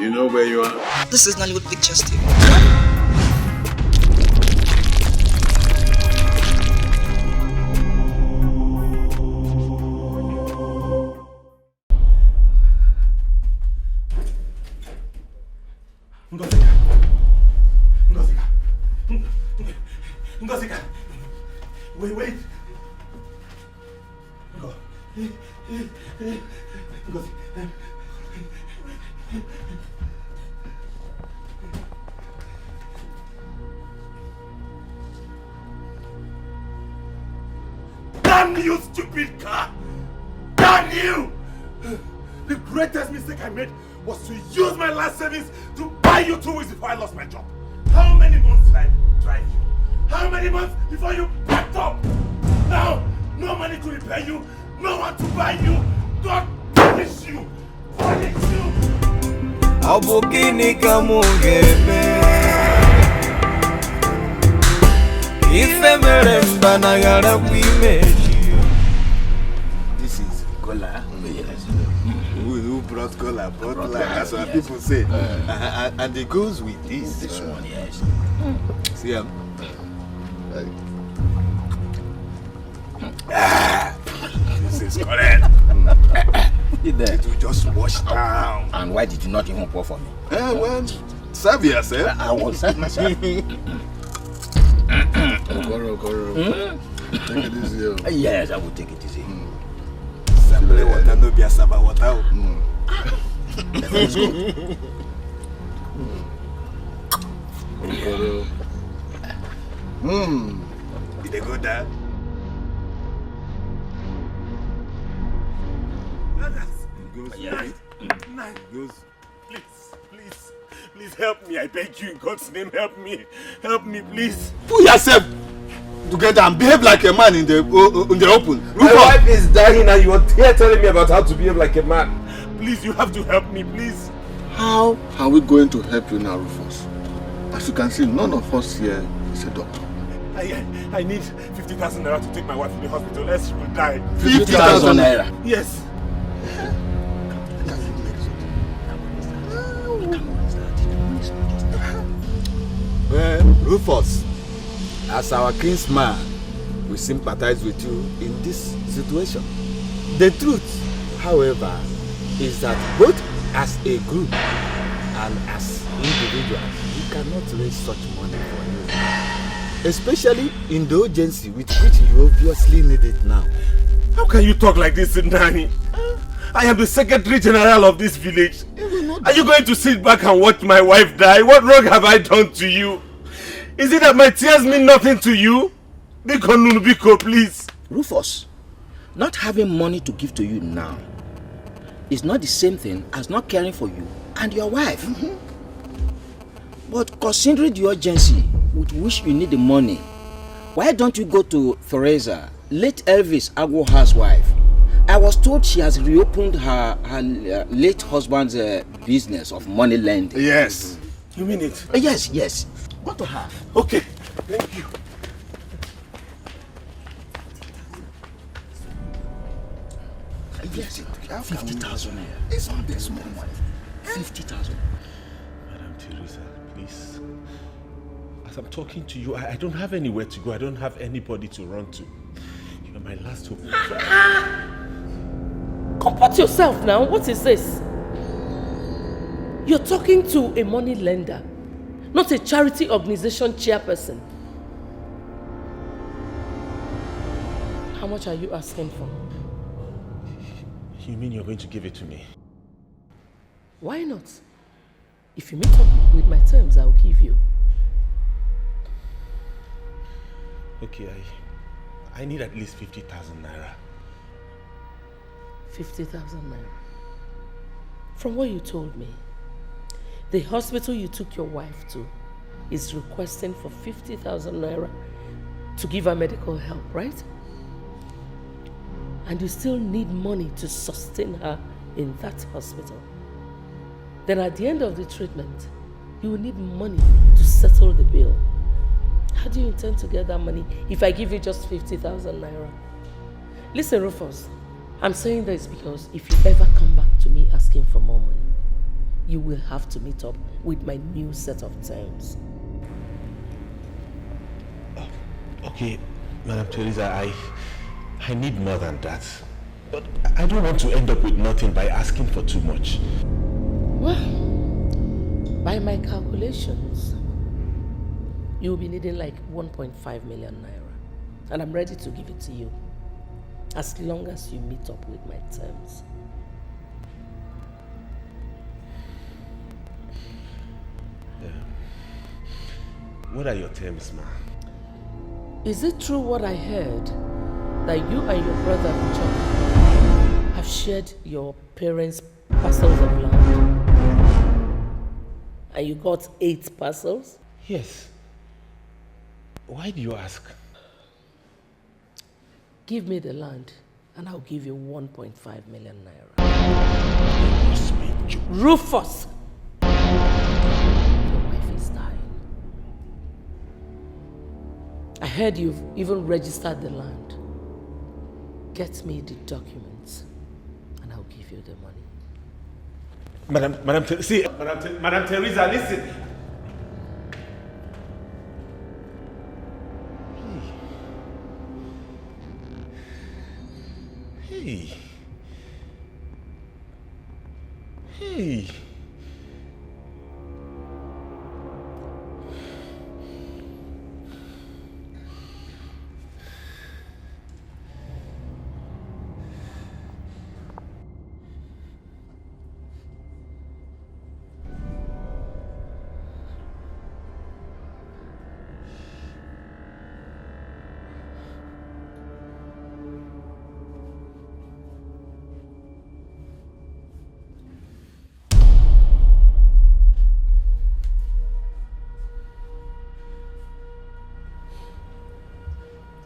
You know where you are? This is Nollywoodpicturestv. Ngozika! Wait! Ngozi. Damn you, stupid car! Damn you! The greatest mistake I made was to use my last savings to buy you 2 weeks before I lost my job. How many months did I drive you? How many months before you packed up? Now, no money to repair you, no one to buy you. God punish you! Punish you! Abukini kamugebe Ife meremba na yara wimeji. This is cola. Yes. Who brought cola? Brought like that's what people say. And it goes with this. This one, yes. See this is correct. It will just wash down. And why did you not even pour for me? Well, serve yourself. I will serve myself. Okoro. Take it easy. Yes, I will take it easy. Simple water, no be asaba water. Let's go. Okoro. Did they go there? Yes. Please help me. I beg you in God's name, help me. Help me, please. Put yourself together and behave like a man in the open. My wife is dying and you are here telling me about how to behave like a man. Please, you have to help me, please. How are we going to help you now, Rufus? As you can see, none of us here is a doctor. I need 50,000 naira to take my wife to the hospital, else she will die. 50,000 naira? Yes. Rufus, as our kinsman, we sympathize with you in this situation. The truth, however, is that both as a group and as individuals, we cannot raise such money for you. Especially in the urgency with which you obviously need it now. How can you talk like this, Nnanna? I am the Secretary General of this village. Are you going to sit back and watch my wife die? What wrong have I done to you? Is it that my tears mean nothing to you? Biko, please. Rufus, not having money to give to you now is not the same thing as not caring for you and your wife. But considering the urgency with which you need the money, why don't you go to Theresa, late Elvis Agwoha's wife? I was told she has reopened her late husband's business of money lending. Yes. You mean it? Yes. Go to her. Okay. Thank you. Yes, 50,000 naira. It's not this small money. 50,000. Madam Theresa, please. As I'm talking to you, I don't have anywhere to go. I don't have anybody to run to. You are my last hope. Comport yourself now. What is this? You're talking to a money lender, not a charity organization chairperson. How much are you asking for? You mean you're going to give it to me? Why not? If you meet up with my terms, I'll give you. Okay, I need at least 50,000 naira. 50,000 naira. From what you told me, the hospital you took your wife to is requesting for 50,000 naira to give her medical help, right? And you still need money to sustain her in that hospital. Then at the end of the treatment, you will need money to settle the bill. How do you intend to get that money if I give you just 50,000 naira? Listen, Rufus, I'm saying this because if you ever come back to me asking for more money, you will have to meet up with my new set of terms. Okay, Madam Theresa, I need more than that. But I don't want to end up with nothing by asking for too much. Well, by my calculations, you'll be needing like 1.5 million naira. And I'm ready to give it to you, as long as you meet up with my terms. What are your terms, ma? Is it true what I heard, that you and your brother Uchenna have shared your parents' parcels of land? And you got 8 parcels? Yes. Why do you ask? Give me the land and I'll give you 1.5 million naira. You must be joking. Rufus! Your wife is dying. I heard you've even registered the land. Get me the documents and I'll give you the money. Madam Theresa, listen. Hey. Hey.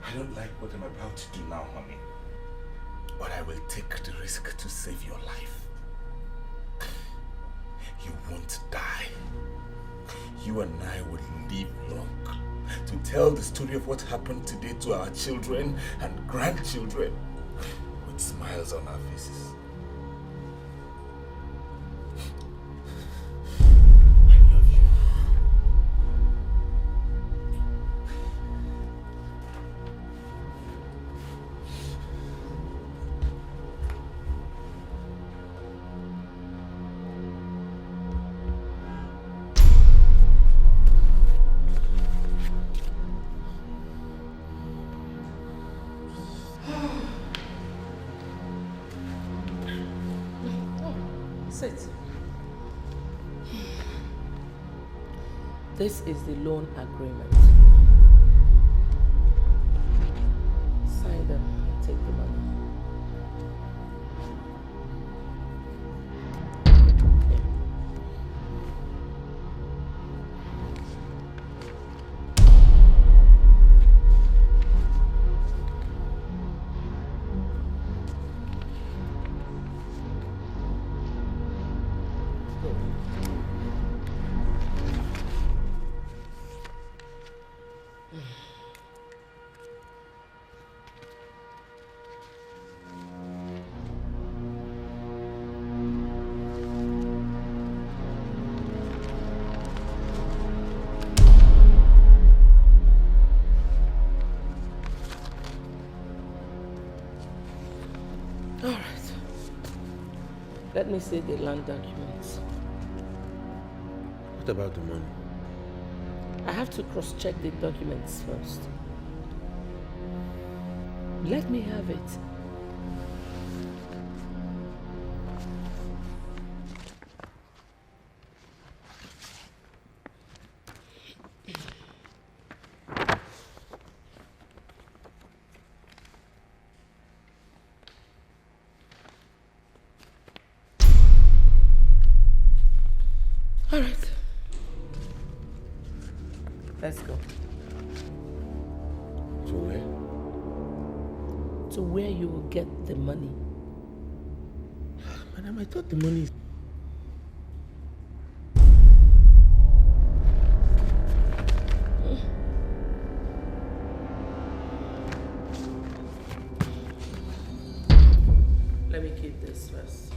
I don't like what I'm about to do now, honey. But I will take the risk to save your life. You won't die. You and I will live long to tell the story of what happened today to our children and grandchildren with smiles on our faces. Sit. This is the loan agreement. Sign them and take the money. Let me see the land documents. What about the money? I have to cross-check the documents first. Let me have it. All right. Let's go. To where? To where you will get the money. Madam, I thought the money is... Let me keep this first.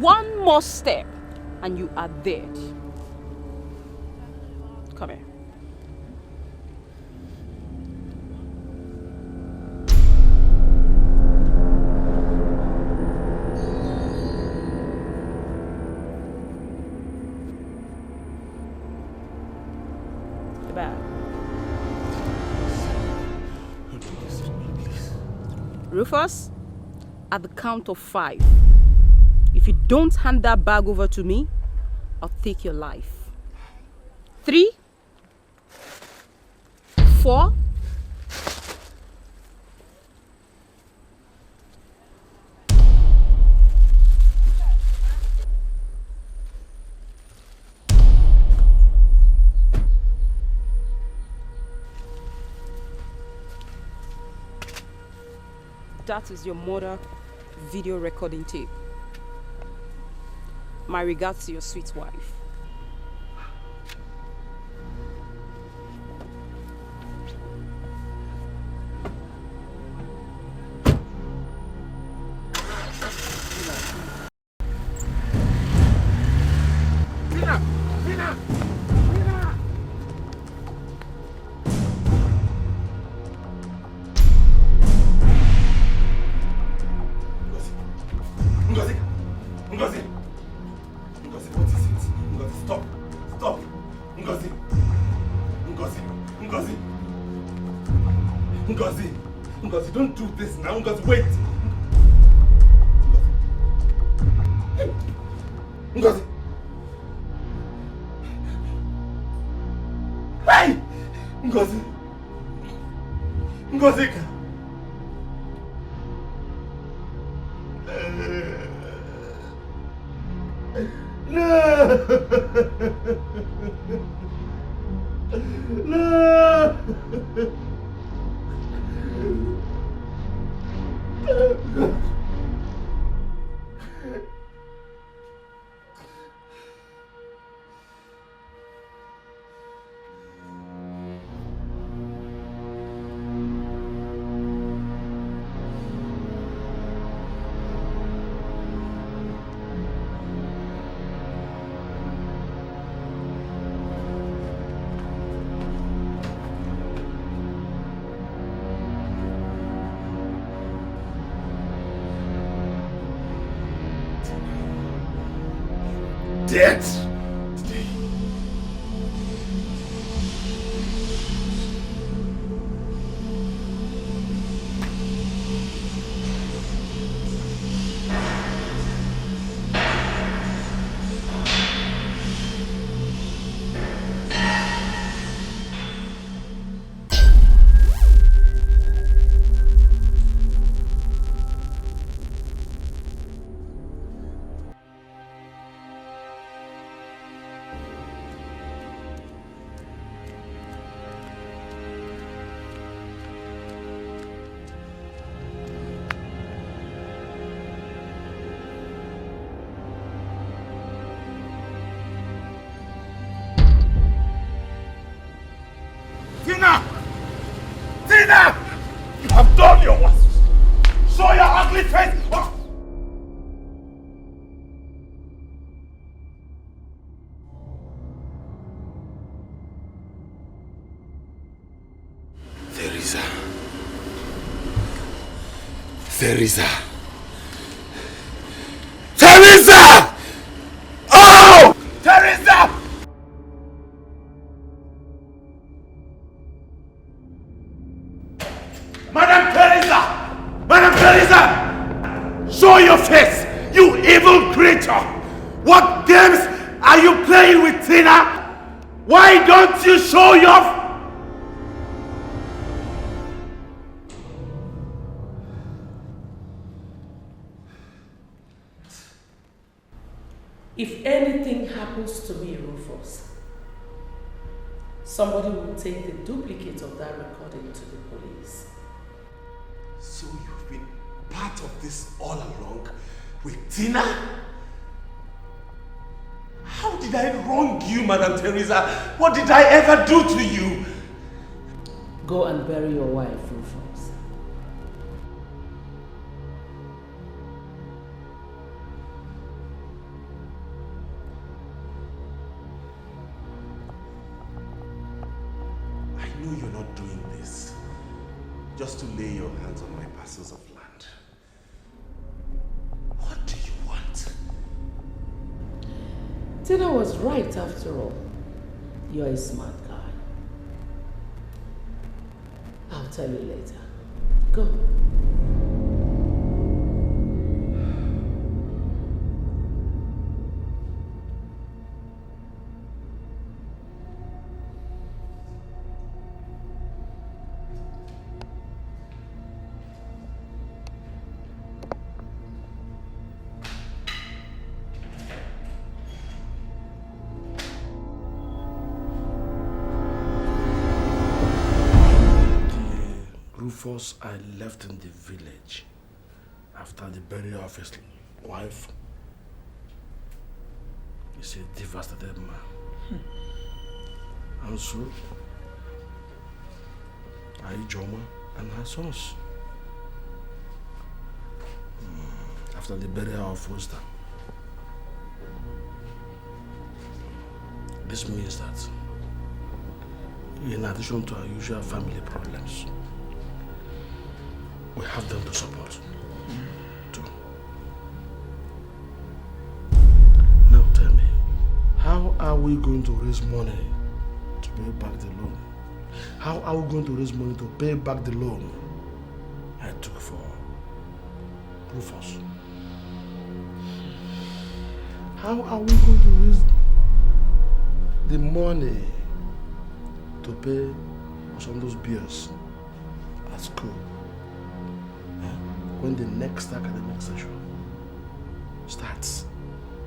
One more step and you are dead. Come here. Rufus, at the count of 5, if you don't hand that bag over to me, I'll take your life. 3, 4, that is your mother video recording tape. My regards to your sweet wife. Ngozi, don't do this now. Ngozi, wait. Ngozi. Hey! Ngozi. Ngozi. No! Dead? Tina! You have done your worst. Show your ugly face. Theresa. Theresa. Theresa! Oh! Theresa! Madam Theresa! Madam Theresa! Show your face, you evil creature! What games are you playing with, Tina? Why don't you show your... If anything happens to me, Rufus, somebody will take the duplicate of that recording to the police. So you've been part of this all along with Tina? How did I wrong you, Madam Theresa? What did I ever do to you? Go and bury your wife, Rufus. know you're not doing this just to lay your hands on my parcels of land. What do you want? Tina was right after all. You're a smart guy. I'll tell you later. Go. Rufus I left in the village after the burial of his wife. He's a devastated man. And so, Joma and her sons. After the burial of Foster. This means that, in addition to our usual family problems, we have them to support, too. Now tell me, how are we going to raise money to pay back the loan? How are we going to raise money to pay back the loan I took for Rufus? How are we going to raise the money to pay for some of those bills at school when the next academic session starts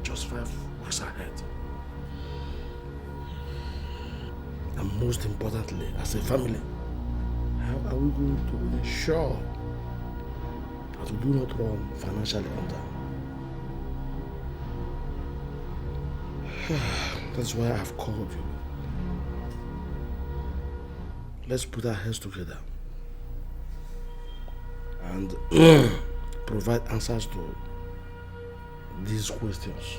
just 5 weeks ahead? And most importantly, as a family, how are we going to ensure that we do not run financially under? That's why I've called you. Let's put our heads together and provide answers to these questions.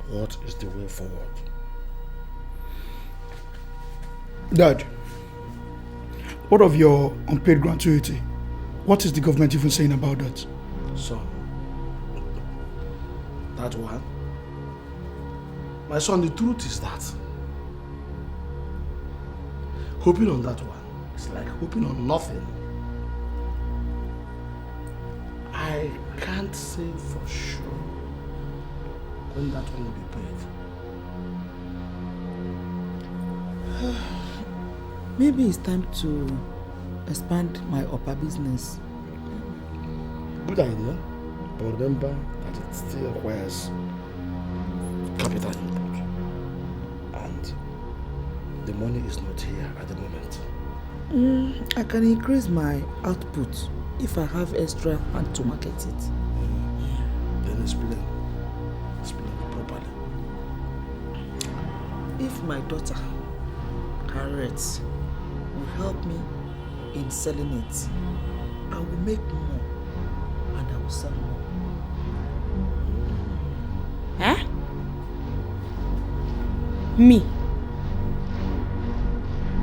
What is the way forward? Dad, what of your unpaid gratuity? What is the government even saying about that? Son, that one? My son, the truth is that hoping on that one is like hoping on nothing. I can't say for sure when that one will be paid. Maybe it's time to expand my upper business. Good idea, but remember that it still requires capital input, and the money is not here at the moment. I can increase my output if I have extra and to market it. Then explain properly. If my daughter, Harriet, will help me in selling it, I will make more and I will sell more. Huh? Me?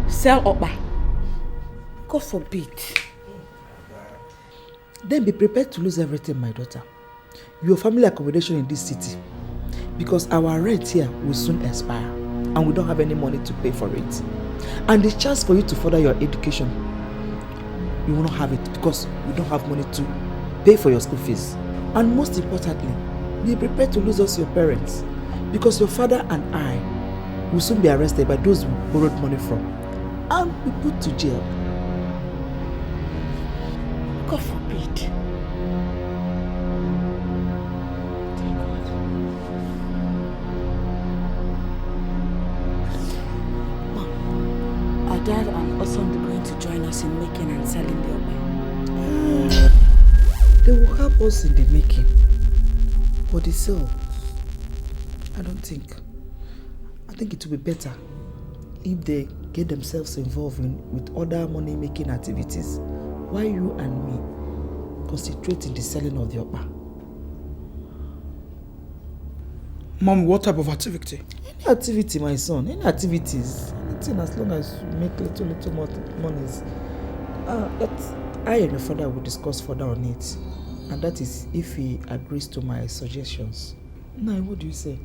Sell Okpa? God forbid. Then be prepared to lose everything, my daughter. Your family accommodation in this city. Because our rent here will soon expire and we don't have any money to pay for it. And the chance for you to further your education, you will not have it because we don't have money to pay for your school fees. And most importantly, be prepared to lose us your parents. Because your father and I will soon be arrested by those we borrowed money from and be put to jail. God forbid. Mom, our dad and Osondu going to join us in making and selling the Okpa. They will help us in the making. For the sale, I don't think. I think it will be better if they get themselves involved with other money-making activities while you and me concentrate in the selling of the Okpa. Mom, what type of activity? Any activity, my son. Any activities. Anything as long as you make little more monies. That I and your father will discuss further on it. And that is if he agrees to my suggestions. Now, what do you say?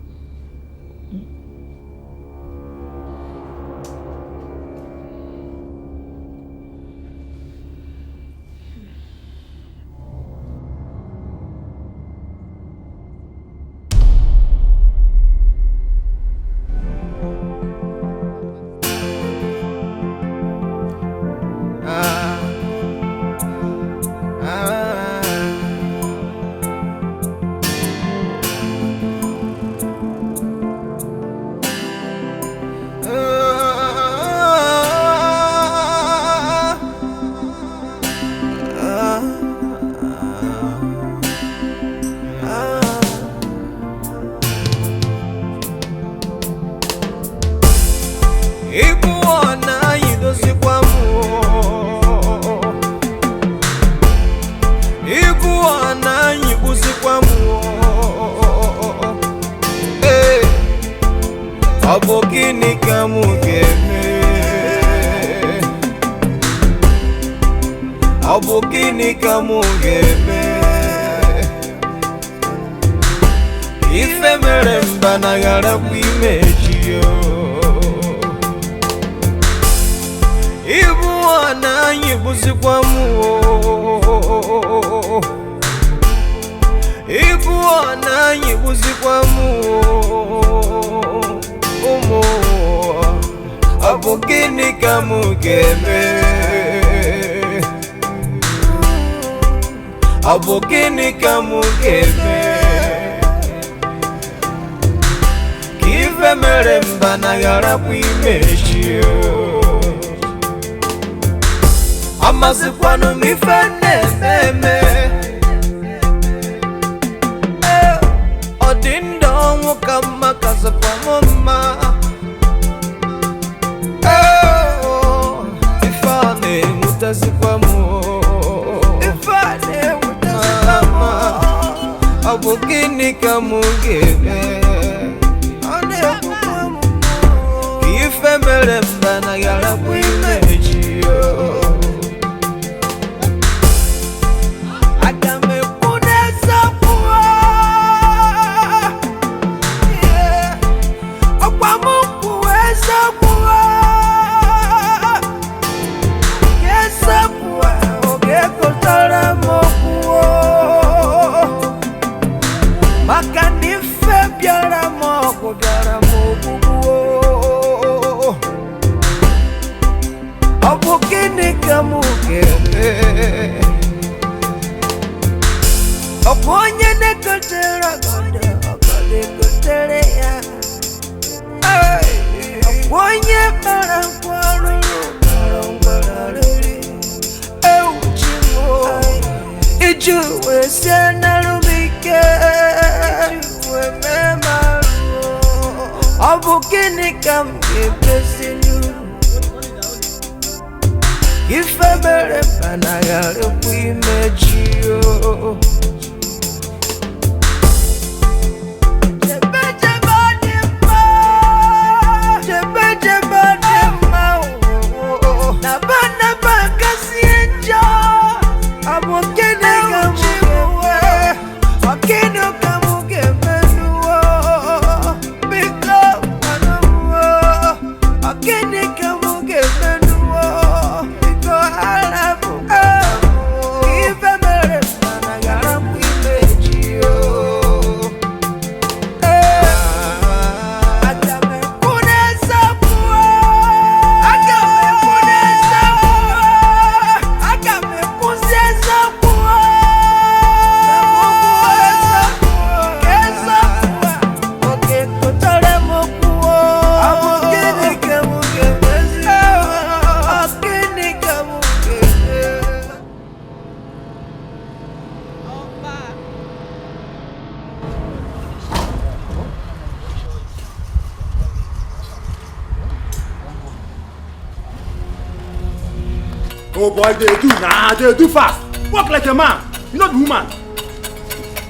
Oh boy, they do. Nah, they do fast. Walk like a man. You not the woman.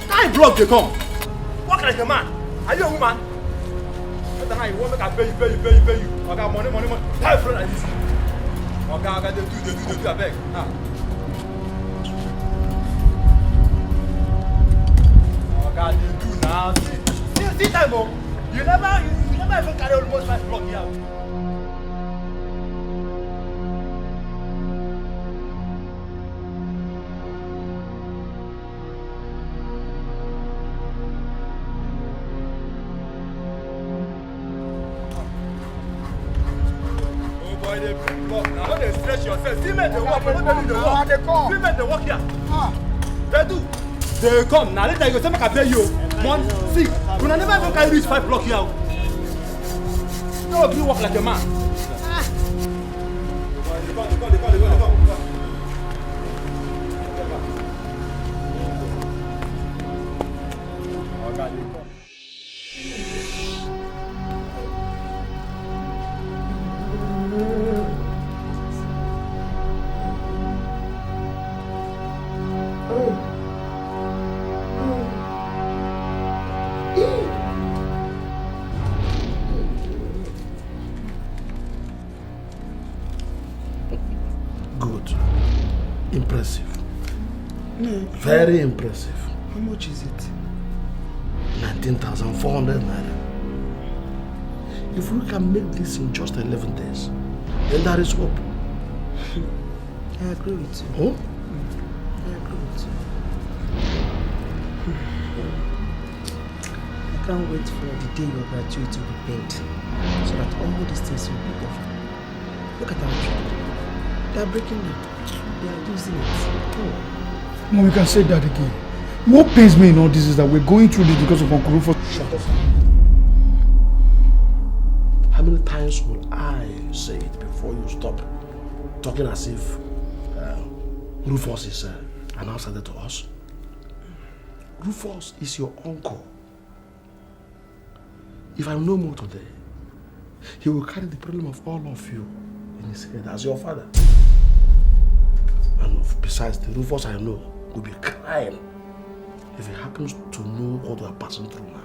Time block they come. Walk like a man. Are you a woman? What the hell? You want me to pay you? I got money. How friend like this? Okay, they do, I beg. Okay, they do now. See time, oh. You never even carry almost 5 block here. Now they stress yourself. See men they walk. They come. See men they walk here. They do. They come. Now later you go say make I pay you. 1, 6. You never even carry reach 5 block here. No, you walk like a man. They come. Impressive. Very impressive. How much is it? 19,400 naira. If we can make this in just 11 days, then there is hope. I agree with you. Huh? I agree with you. I can't wait for the day your gratuity will be paid, so that all these things will be over. Look at our children. They are breaking it. They are using it. Oh. No, we can say that again. What pains me in all this is that we're going through this because of Uncle Rufus. Shut up. How many times will I say it before you stop talking as if Rufus is an outsider to us? Rufus is your uncle. If I'm no more today, he will carry the problem of all of you in his head as your father. And besides, the Rufus I know will be crying if he happens to know what we are passing through now.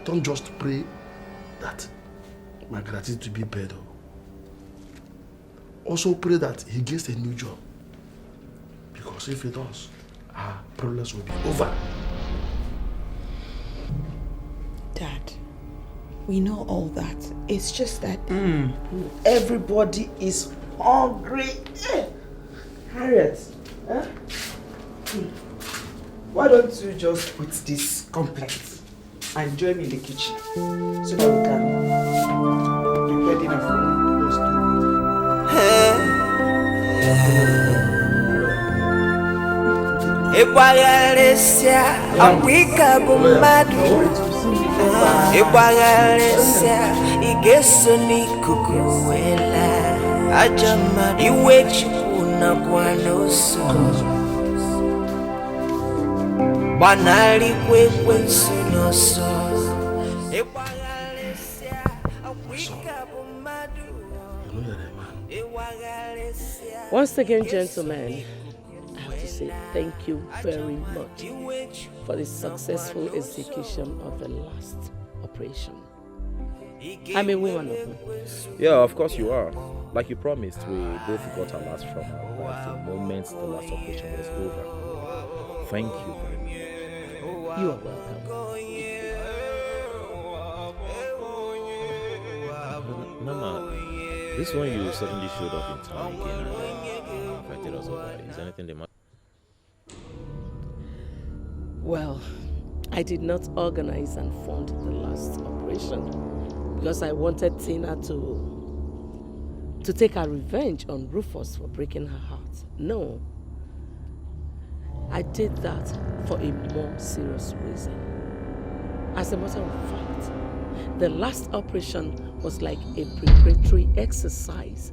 Don't just pray that my gratitude to be paid. Also pray that he gets a new job. Because if he does, our problems will be over. Dad, we know all that. It's just that everybody is hungry. Harriet, why don't you just put this complaint and join me in the kitchen so that we can prepare dinner for you? Ibagalesia Afrika bumadu Ibagalesia Igesoni kukuwela Ajama iwechukuna kwa Nosa Banali kwekwe nsunoso Ibagalesia Afrika bumadu Once again, gentlemen, I have to say thank you very much for the successful execution of the last operation. I'm a woman of honor. Yeah, of course you are. Like you promised, we both got our last from our wife the moment the last operation was over. Thank you very much. You are welcome. Mama, this one you suddenly showed up in town again and affected us over. Is anything the matter? Well, I did not organize and fund the last operation because I wanted Tina to take her revenge on Rufus for breaking her heart. No. I did that for a more serious reason. As a matter of fact, the last operation was like a preparatory exercise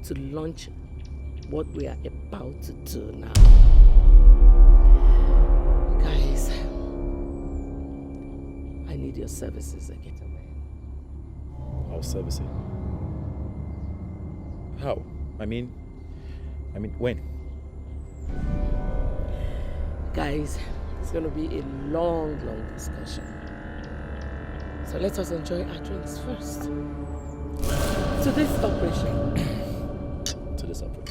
to launch what we are about to do now. Guys, I need your services again. Our services? How? I mean, when? Guys, It's going to be a long, long discussion. So let us enjoy our drinks first. To this operation. To this operation.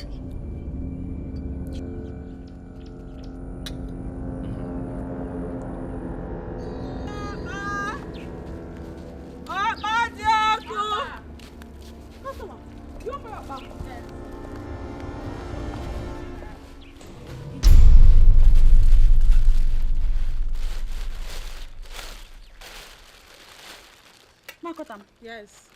Yes.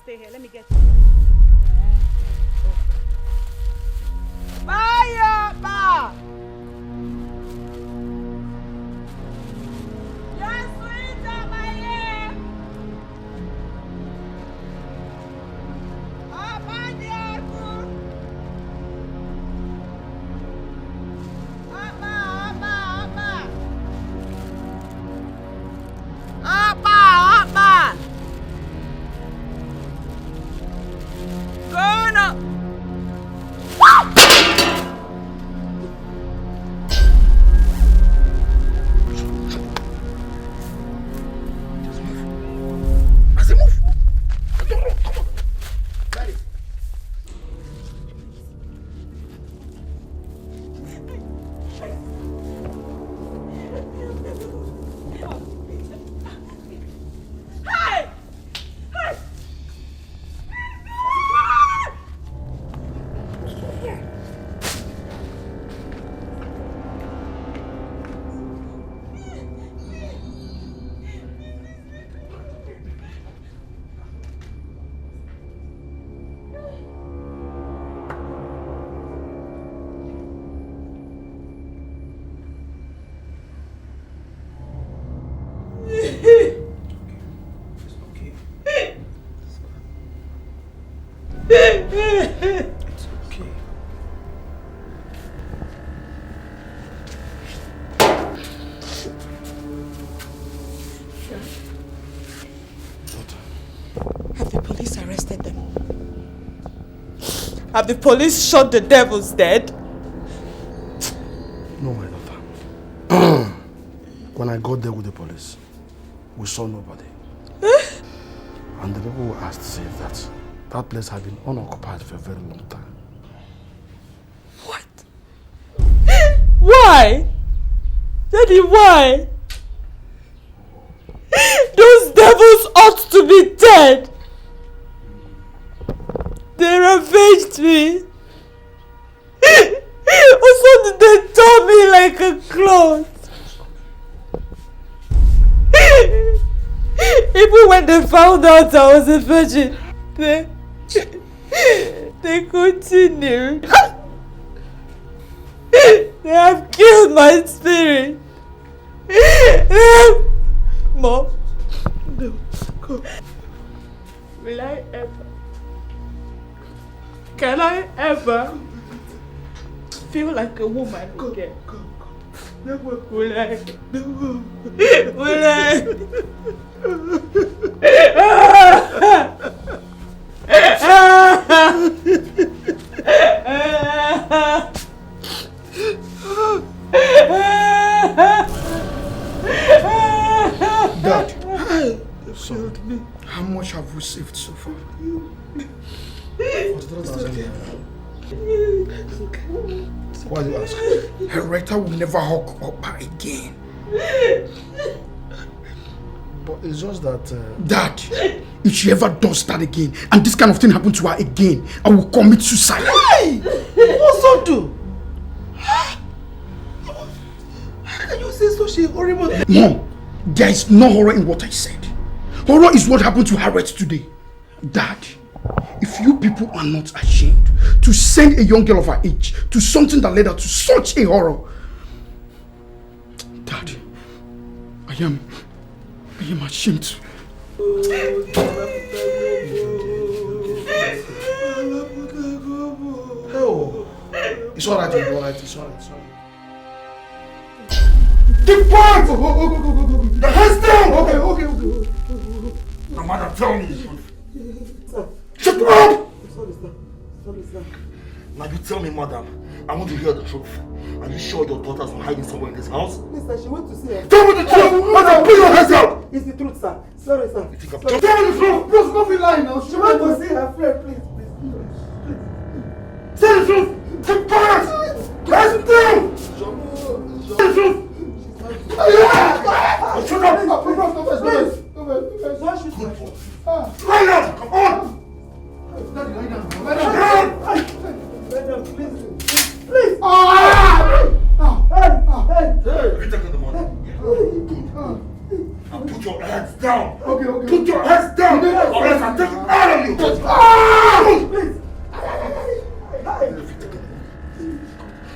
Stay here. Let me get you. Bye, Ma. Yes, sweet, my ear. It's okay. Have the police arrested them? Have the police shot the devils dead? No, my daughter. When I got there with the police, we saw nobody. And the people were asked say that that place had been unoccupied for a very long time. What? Why? Daddy, why? Those devils ought to be dead. They ravaged me. Also, they tore me like a cloth. Even when they found out I was a virgin, they continued. They have killed my spirit. Mom, no, go. Will I ever Can I ever feel like a woman again? Will I? Will I? Dad, you failed me. How much have we saved so far? 43,000. Why do you ask? Hereta will never hug Opa again. But it's just that... Dad, if she ever does that again, and this kind of thing happens to her again, I will commit suicide. Hey! What's up, do? How can you say such a horrible thing? Mom, there is no horror in what I said. Horror is what happened to Harriet today. Dad, if you people are not ashamed to send a young girl of her age to something that led her to such a horror, Dad, I am ashamed. Oh, it's alright, it's alright, it's alright. Depart! Go. The hands down! Okay. Now, madam, tell me. Shut up! Sorry, sir. Now you tell me, madam, I want to hear the truth. Are you sure your daughters were hiding somewhere in this house? Please, sir, she went to see her. Tell me the truth! Madam, put your hands up! It's the truth, sir. Sorry, sir. You think I'm tell me the truth! Please, don't be lying now. She went to see her friend, please. Tell the truth! Depart! Hands down! Tell the truth! Shut up! Lie down! Come on! Lie down. Madam, please. Hey! You take the money. Good. Now put your hands down. Okay. Put your hands down, or else I'll take it out of you. Please.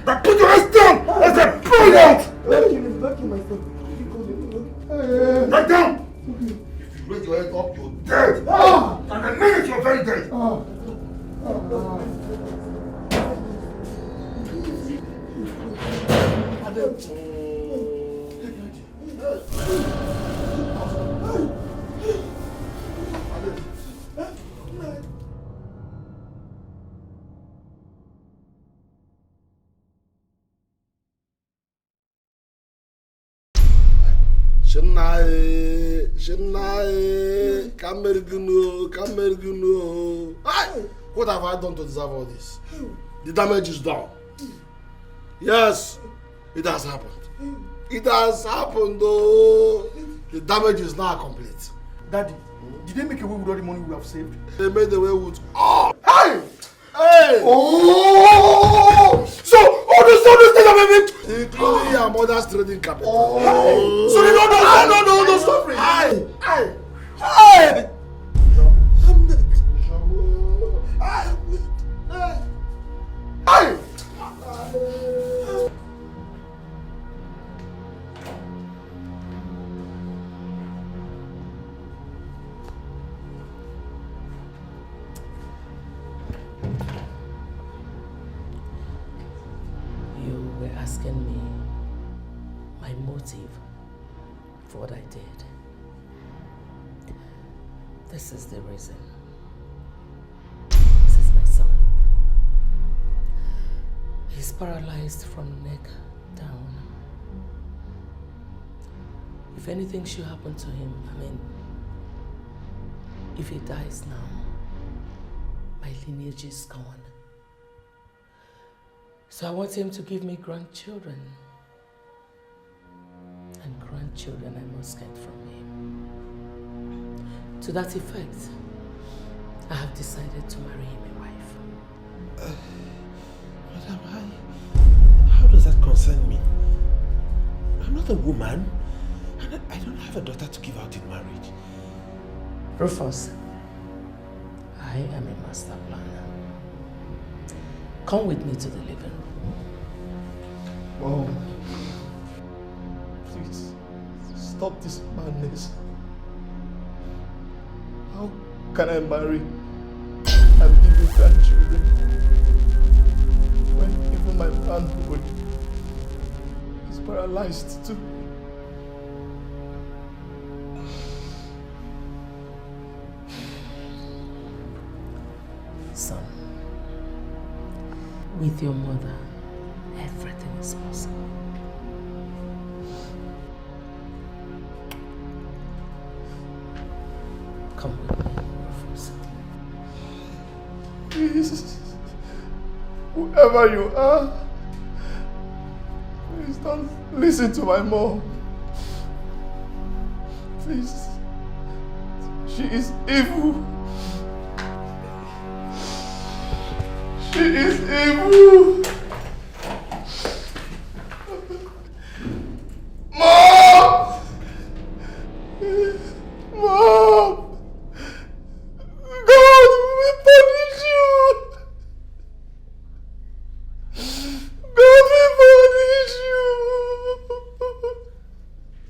Now put your hands down, else I'll blow you out. Don't kill myself. Lie down. If you raise your head up, you're dead. And the minute you're very dead. Chiemerie, Cameriguno. What have I done to deserve all this? The damage is done. Yes, it has happened. It has happened though. The damage is now complete. Daddy, did they make away with all the money we have saved? They made away with all. Hey! Oh! So all these things have been including your mother's trading capital. Oh. So they don't know. No, stop it. Hey! You were asking me my motive for what I did. This is the reason. This is my son. He's paralyzed from neck down. If anything should happen to him, if he dies now, my lineage is gone. So I want him to give me grandchildren. And grandchildren I must get from him. To that effect, I have decided to marry him a wife. Madam, how does that concern me? I'm not a woman, and I don't have a daughter to give out in marriage. Rufus, I am a master planner. Come with me to the living room. Mom, please, stop this madness. How can I marry and give you grandchildren. When even my manhood is paralyzed too. Son, with your mother, everything is possible. Come with me, Rufus. Please, whoever you are, please don't listen to my mom. Please, she is evil. She is evil. Mom! Mom! God will punish you! God will punish you!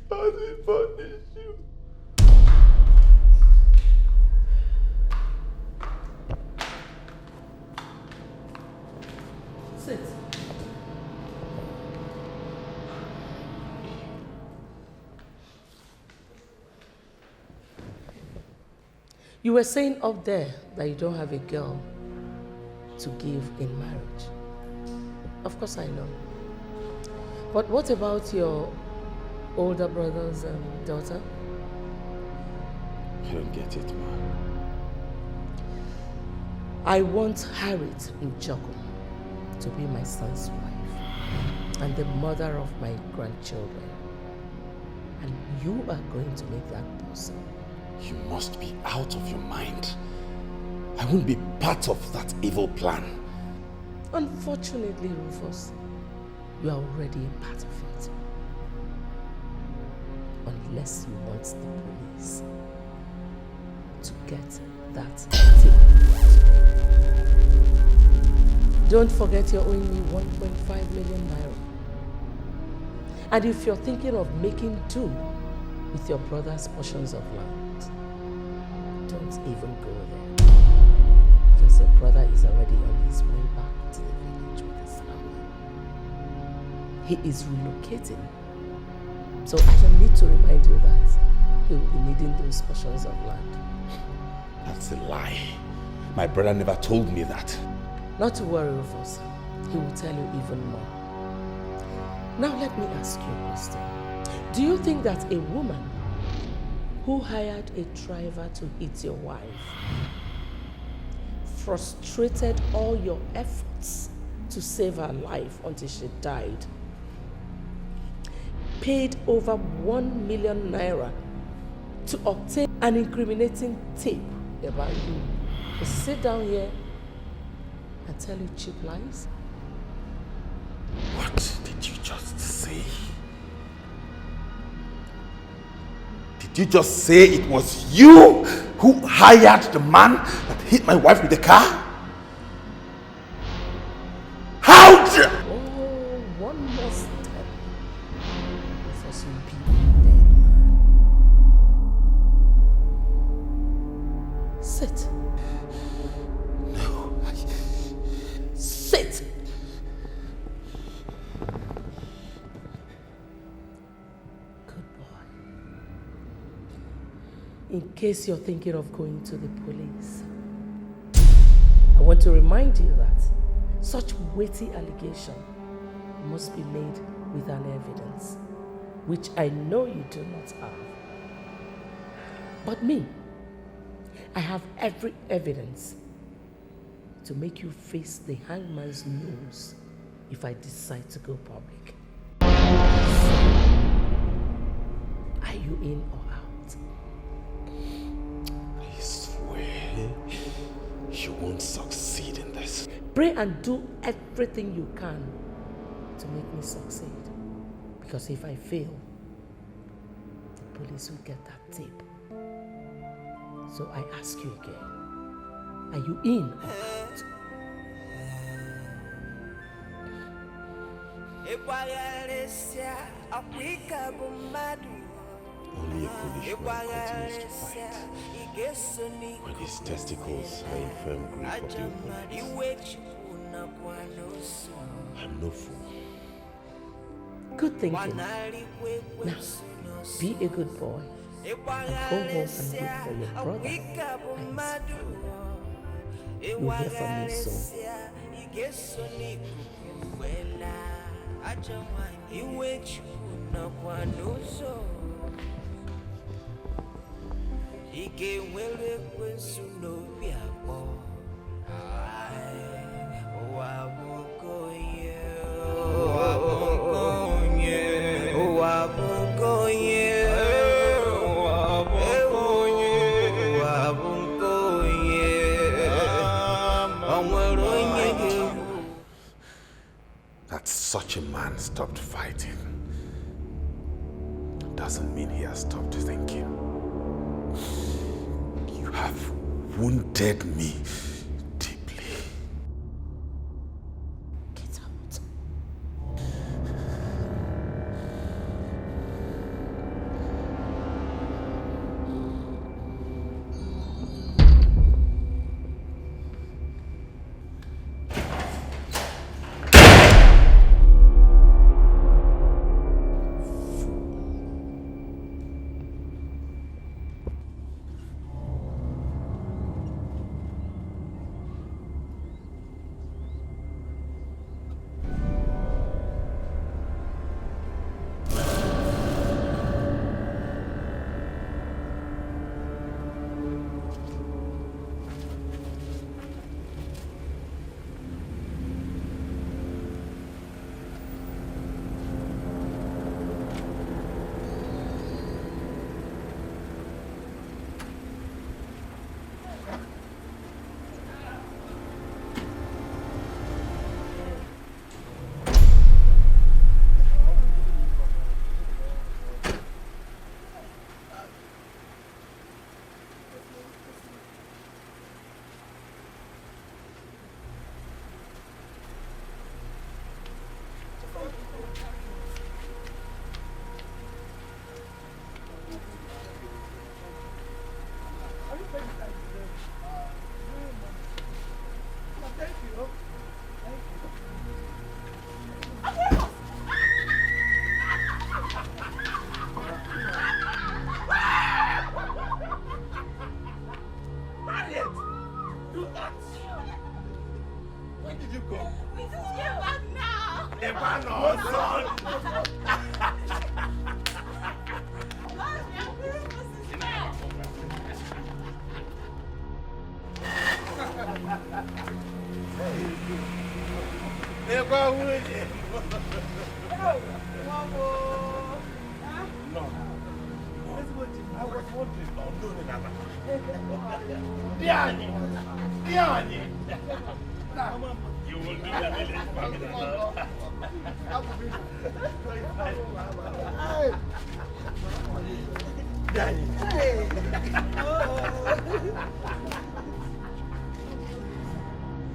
God will punish you! Sit. You were saying up there that you don't have a girl to give in marriage. Of course I know. But what about your older brother's daughter? I don't get it, ma. I want Harriet Njoku to be my son's wife and the mother of my grandchildren. And you are going to make that possible. You must be out of your mind. I won't be part of that evil plan. Unfortunately, Rufus, you are already a part of it. Unless you want the police to get that thing. Don't forget you're owing me 1.5 million naira. And if you're thinking of making do with your brother's portions of land, don't even go there. Because your brother is already on his way back to the village with his family. He is relocating. So I don't need to remind you that he will be needing those portions of land. That's a lie. My brother never told me that. Not to worry, Rufus. He will tell you even more. Now let me ask you a question. Do you think that a woman who hired a driver to hit your wife frustrated all your efforts to save her life until she died, paid over 1 million naira to obtain an incriminating tape about you, to sit down here and tell you cheap lies? What did you just say? Did you just say it was you who hired the man that hit my wife with the car? How did... Oh, one more step before some people dead, man. Sit. No, Sit! In case you're thinking of going to the police, I want to remind you that such weighty allegation must be made with an evidence, which I know you do not have. But me, I have every evidence to make you face the hangman's noose if I decide to go public. Are you in or out? I swear you won't succeed in this. Pray and do everything you can to make me succeed. Because if I fail, the police will get that tape. So I ask you again, are you in or out? Only a foolish man continues to fight when his testicles are in firm grip of the opponent. I'm no fool. Good thinking. Now, be a good boy. And go home and look for your brother and his family. You'll hear from me soon. That such a man stopped fighting doesn't mean he has stopped thinking. You have wounded me deeply. Get out.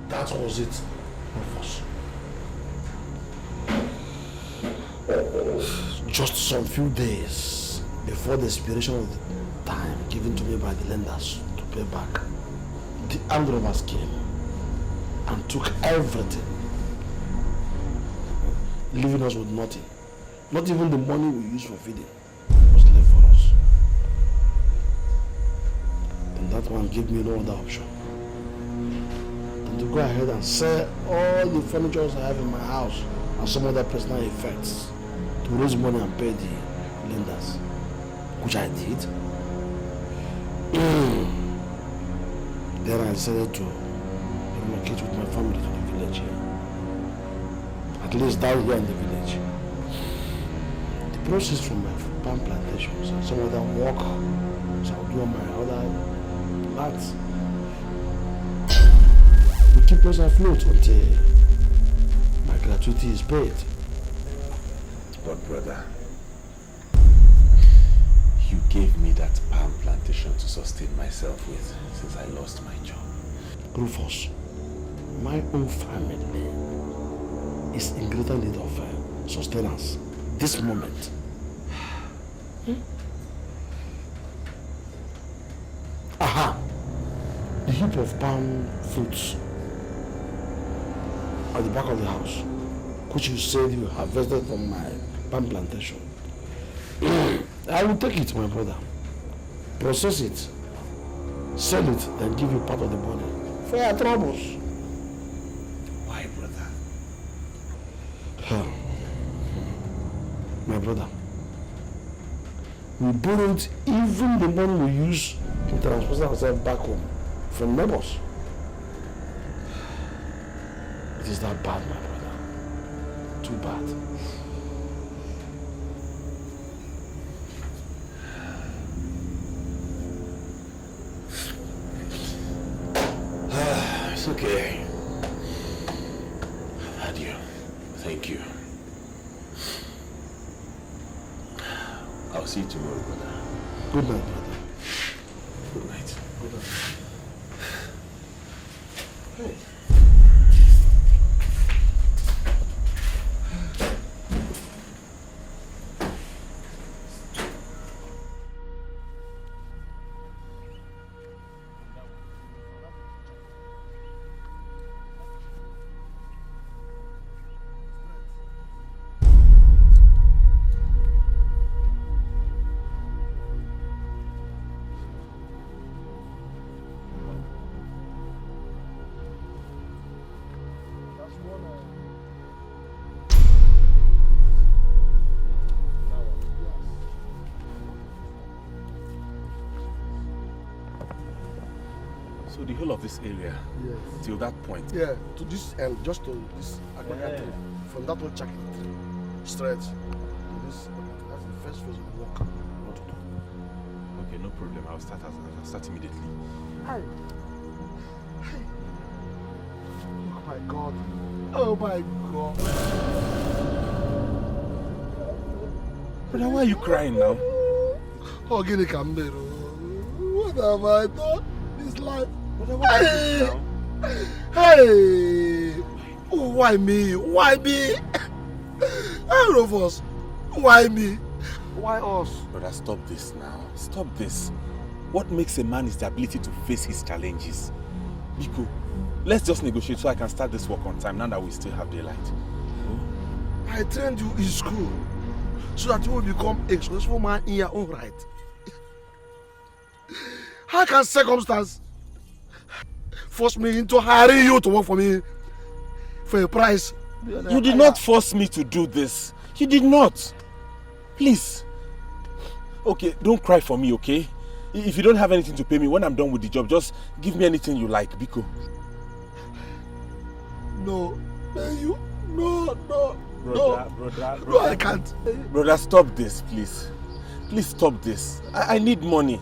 That was it, Rufus. Just some few days before the expiration of the time given to me by the lenders to pay back, the armed robbers came and took everything, leaving us with nothing. Not even the money we used for feeding was left for us. And that one gave me no other option than to go ahead and sell all the furniture I have in my house and some other personal effects to raise money and pay the lenders, which I did. Then I decided to relocate with my family to the village here. At least down here in the village. The proceeds from my palm plantations and some other work, so I'll do on my other lands, will keep us afloat until my gratuity is paid. But brother, you gave me that palm plantation to sustain myself with since I lost my job. Rufus, my own family is in greater need of sustenance this moment. Aha! The heap of palm fruits at the back of the house, which you said you harvested from my palm plantation. I will take it, my brother. Process it, sell it, then give you part of the money for your troubles. Why, brother? My brother, we borrowed even the money we use to transport ourselves back home from neighbors. It is that bad, my brother. Too bad. It's okay. I've had you. Thank you. I'll see you tomorrow, brother. Good night, brother. Good night. Good night. Hey. So the whole of this area, Yes. till that point. Yeah, to this end, just to this Agbagate, from that one jacket, straight to this. That's the first phase of the work. What to do? Okay, no problem. I'll start immediately. Hi. Hey. Oh my God. Oh my God. Brother, why are you crying now? Oh, Gini Kambero. What have I done? This life. Hey! Hey! Oh, why me? Why me? Hey, Rufus. Why me? Why us? Brother, stop this now. Stop this. What makes a man is the ability to face his challenges. Biko, let's just negotiate so I can start this work on time now that we still have daylight. I trained you in school so that you will become a successful man in your own right. How can circumstance force me into hiring you to work for me for a price? You did not force me to do this. You did not. Please. Okay, don't cry for me, okay? If you don't have anything to pay me, when I'm done with the job, just give me anything you like, Biko. No, you. No. Brother, No, I can't. Brother, stop this, please. Please stop this. I need money.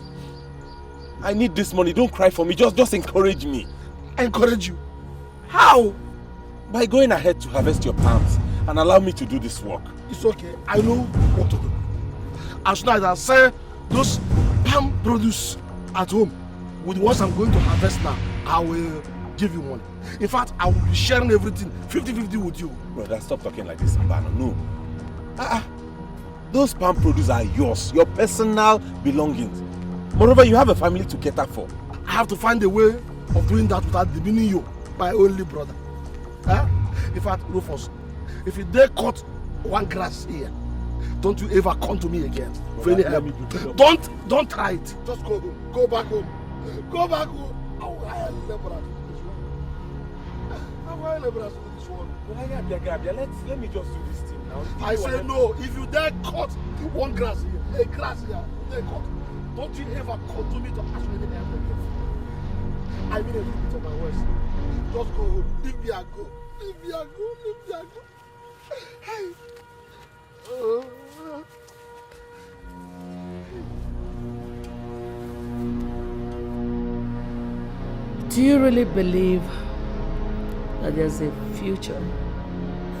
I need this money. Don't cry for me. Just encourage me. Encourage you? How? By going ahead to harvest your palms and allow me to do this work. It's okay. I know what to do. As soon as I sell those palm produce at home with the ones I'm going to harvest now, I will give you money. In fact, I will be sharing everything 50-50 with you. Brother, stop talking like this, Mbano. No. Those palm produce are yours, your personal belongings. Moreover, you have a family to cater for. I have to find a way of doing that without demeaning you, my only brother. In fact, Rufus, if you dare cut one grass here, don't you ever come to me again for any help. Don't try it. Just go home. Go back home. Go back home. I will hire laborers to this one. I will hire laborers to this one. Let me just do this thing now. I say no. If you dare cut one grass here, a grass here, dare cut. Don't you ever come to me to ask me any help again. I mean every bit of my words. Just go home. Leave me and go. Leave me and go. Leave me and go. Hey. Do you really believe that there's a future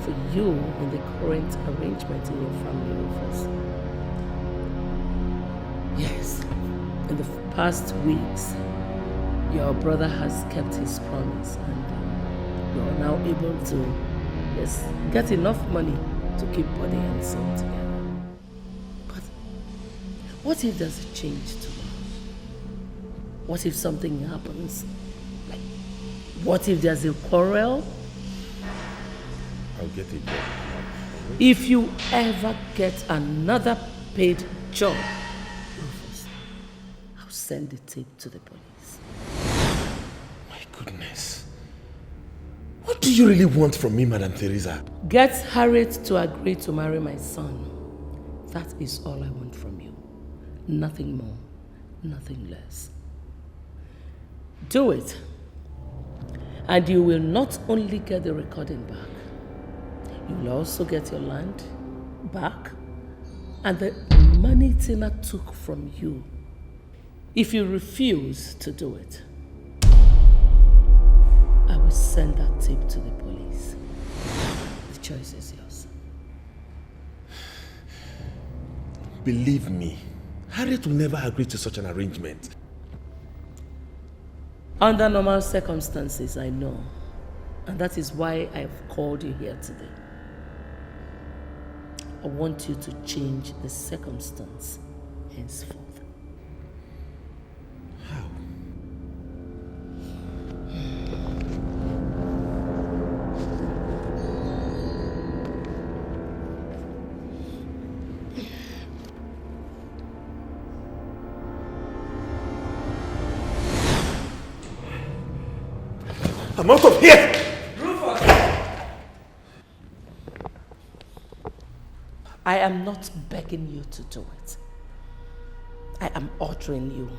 for you in the current arrangement in your family, Rufus? Yes. In the past weeks, your brother has kept his promise and you are now able to get enough money to keep body and soul together. But what if there's a change tomorrow? What if something happens? Like, what if there's a quarrel? I'll get a job. If you ever get another paid job, Rufus, I'll send the tape to the police. My goodness. What do you really want from me, Madam Theresa? Get Harriet to agree to marry my son. That is all I want from you. Nothing more, nothing less. Do it. And you will not only get the recording back, you will also get your land back and the money Tina took from you. If you refuse to do it, I will send that tape to the police. The choice is yours. Believe me, Harriet will never agree to such an arrangement. Under normal circumstances, I know. And that is why I've called you here today. I want you to change the circumstance henceforth. How? I'm out of here! Rufus! I am not begging you to do it. I am ordering you.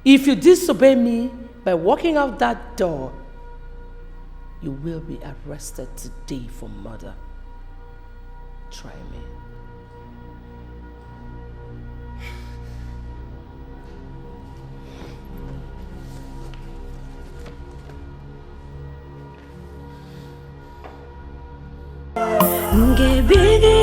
If you disobey me by walking out that door, you will be arrested today for murder. Try me. Ngebige